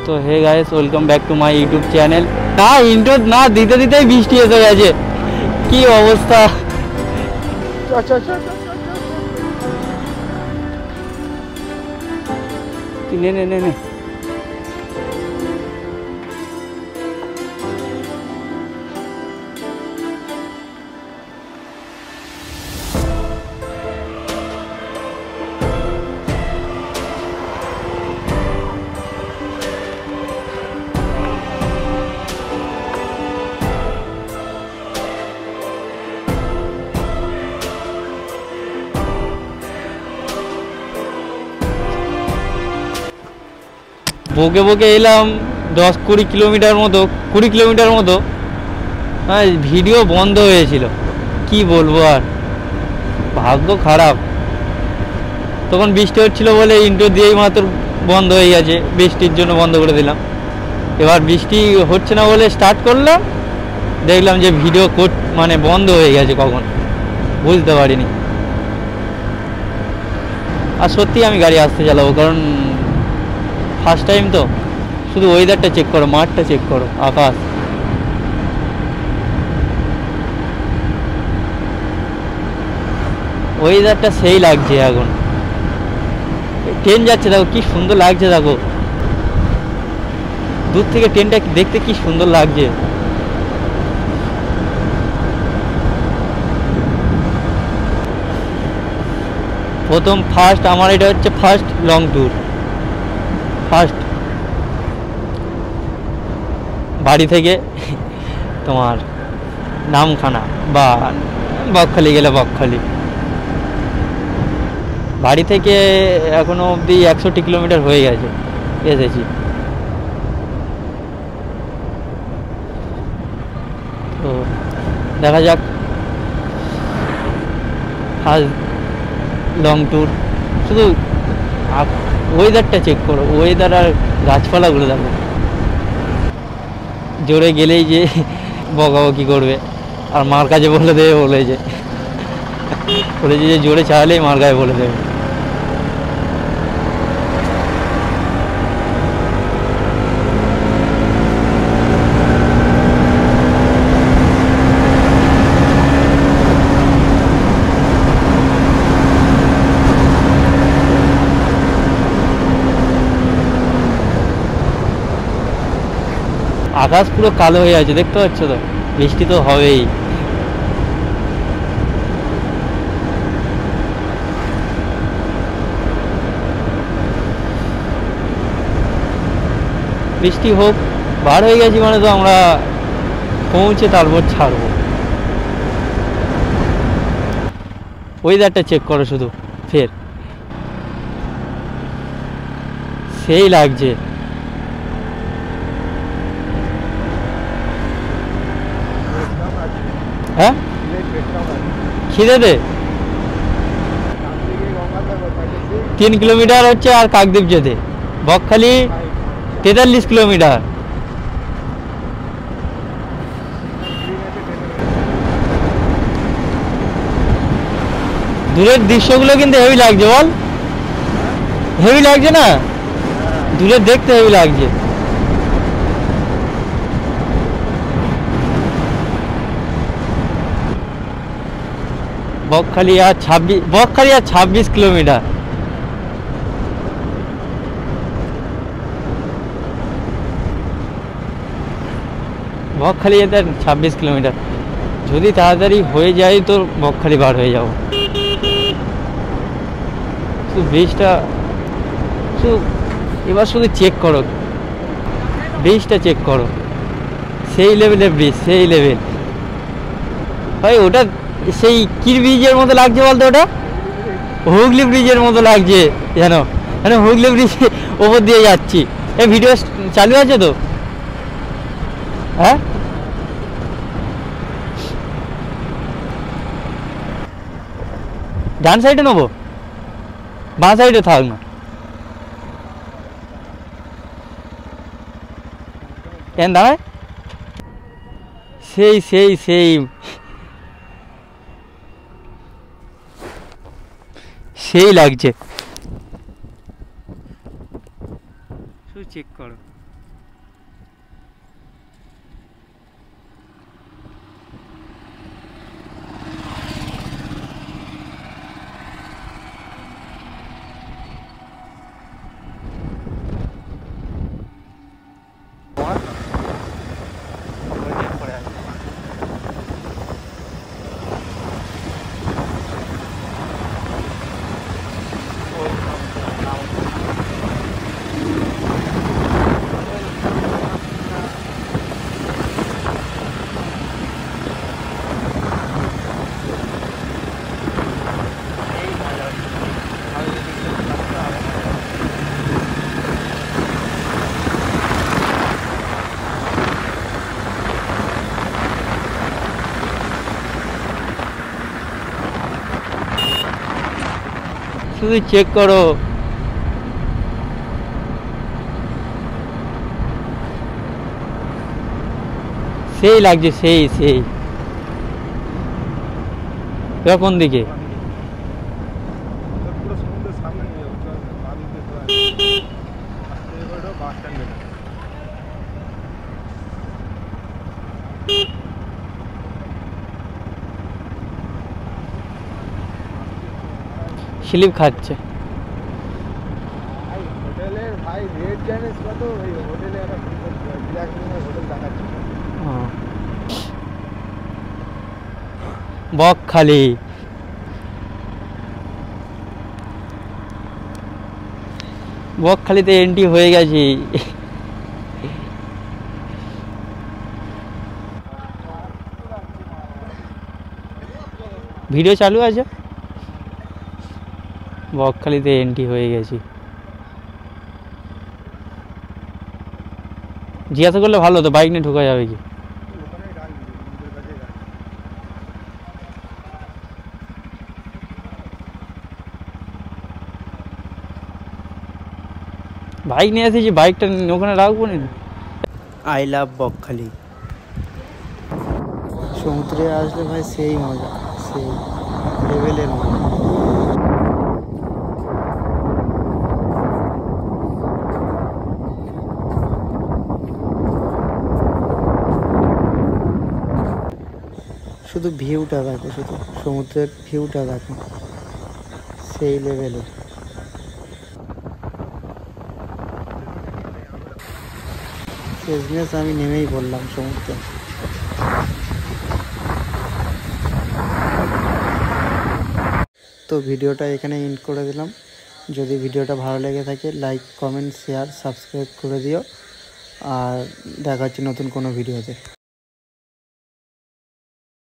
তো hey guys, welcome back to my YouTube channel. না intro না দিতে দিতেই বৃষ্টি এসে গেছে, কি অবস্থা। নে নে নে নে বকে বকে এলাম 10-20 কিলোমিটার মতো, 20 কিলোমিটার মতো। হ্যাঁ, ভিডিও বন্ধ হয়েছিল, কি বলবো আর, ভাগ্য খারাপ। তখন বৃষ্টি হচ্ছিল বলে ইন্ট্রো দিয়েই মাত্র বন্ধ হয়ে গেছে, বৃষ্টির জন্য বন্ধ করে দিলাম। এবার বৃষ্টি হচ্ছে না বলে স্টার্ট করলাম, দেখলাম যে ভিডিও মানে বন্ধ হয়ে গেছে, কখন বুঝতে পারিনি। আর সত্যি আমি গাড়ি আসতে চালাবো, কারণ ফার্স্ট টাইম তো। শুধু ওয়েদারটা চেক করো, মাঠটা চেক করো, আকাশ। ওয়েদারটা সেই লাগছে এখন। ট্রেন যাচ্ছে দেখো, কি সুন্দর লাগছে দেখো, দূর থেকে ট্রেনটা দেখতে কি সুন্দর লাগছে। আমার এটা হচ্ছে ফার্স্ট লং ট্যুর। ফার্স্ট বাড়ি থেকে তোমার নামখানা বা বকখালি গেলে বকখালি, বাড়ি থেকে এখনো অবধি 61 কিলোমিটার হয়ে গেছে এসেছি। তো দেখা যাক, ফার্স্ট লং ট্যুর। শুধু ওয়েদারটা চেক করো, ওয়েদার আর গাছপালাগুলো দেখো। জোরে গেলেই যে বকাবকি করবে, আর মার কাছে বলে দেবে, বলেছে যে জোরে চালালেই মার কাছে বলে দেবে। আকাশ পুরো কালো হয়ে আছে, দেখতে পাচ্ছ তো, বৃষ্টি তো হবেই। বৃষ্টি হোক, বার হয়ে গেছি মানে তো আমরা পৌঁছে তারপর ছাড়বো। ওয়েদারটা চেক করো শুধু, ফের সেই লাগছে। হ্যাঁ, খিদে দে। 3 কিলোমিটার হচ্ছে আর কাকদ্বীপ যেতে, বকখালি 43 কিলোমিটার। দূরের দৃশ্যগুলো কিন্তু হেভি লাগছে, বল হেভি লাগছে না? দূরে দেখতে হেভি লাগছে। বকখালি আর 26 কিলোমিটার। বকখালি যেতে 26 কিলোমিটার। যদি তাড়াতাড়ি হয়ে যায় তো বকখালি বার হয়ে যাবো। ব্রিজটা এবার শুধু চেক করো, ব্রিজটা চেক করো, সেই লেভেলের ব্রিজ, সেই লেভেল ভাই। ওটা সেই কি ব্রিজের মতো লাগছে বলতো, ওটা হুগলি ব্রিজের মতো লাগছে যেন, মানে হুগলি ব্রিজ ওপর দিয়ে যাচ্ছি। এই ভিডিও চালু আছে তো? হ্যাঁ, ডান সাইডে নেবো, বাঁ সাইডে থাক না। কেন দাঁড়ায়, সেই সেই সেই সেই লাগছে, শুধু চেক করো। শুধু চেক করো। সেই লাগছে, সেই সেই। কোন দিকে? স্লিপ খাচ্ছে। বকখালি। বকখালিতে এন্ট্রি হয়ে গেছি। ভিডিও চালু আছে। বকখালিতে এন্ট্রি হয়ে গেছি। জিজ্ঞাসা করলে ভালো তো, বাইক নিয়ে ঢোকা যাবে কি? বাইক নিয়ে এসেছি, বাইকটা ওখানে রাখবো না। I love Bakkhali. সমুদ্রে আসলে ভাই সেই মজা, সেই লেভেলের মজা। শুধু ভিউটা দেখো, শুধু সমুদ্রের ভিউটা দেখো, সেই লেভেলে। শেষমেশ আমি নেমেই পড়লাম সমুদ্রে। তো ভিডিওটা এখানে এন্ড করে দিলাম। যদি ভিডিওটা ভালো লেগে থাকে লাইক, কমেন্ট, শেয়ার, সাবস্ক্রাইব করে দিও। আর দেখা হচ্ছে নতুন কোনো ভিডিওতে।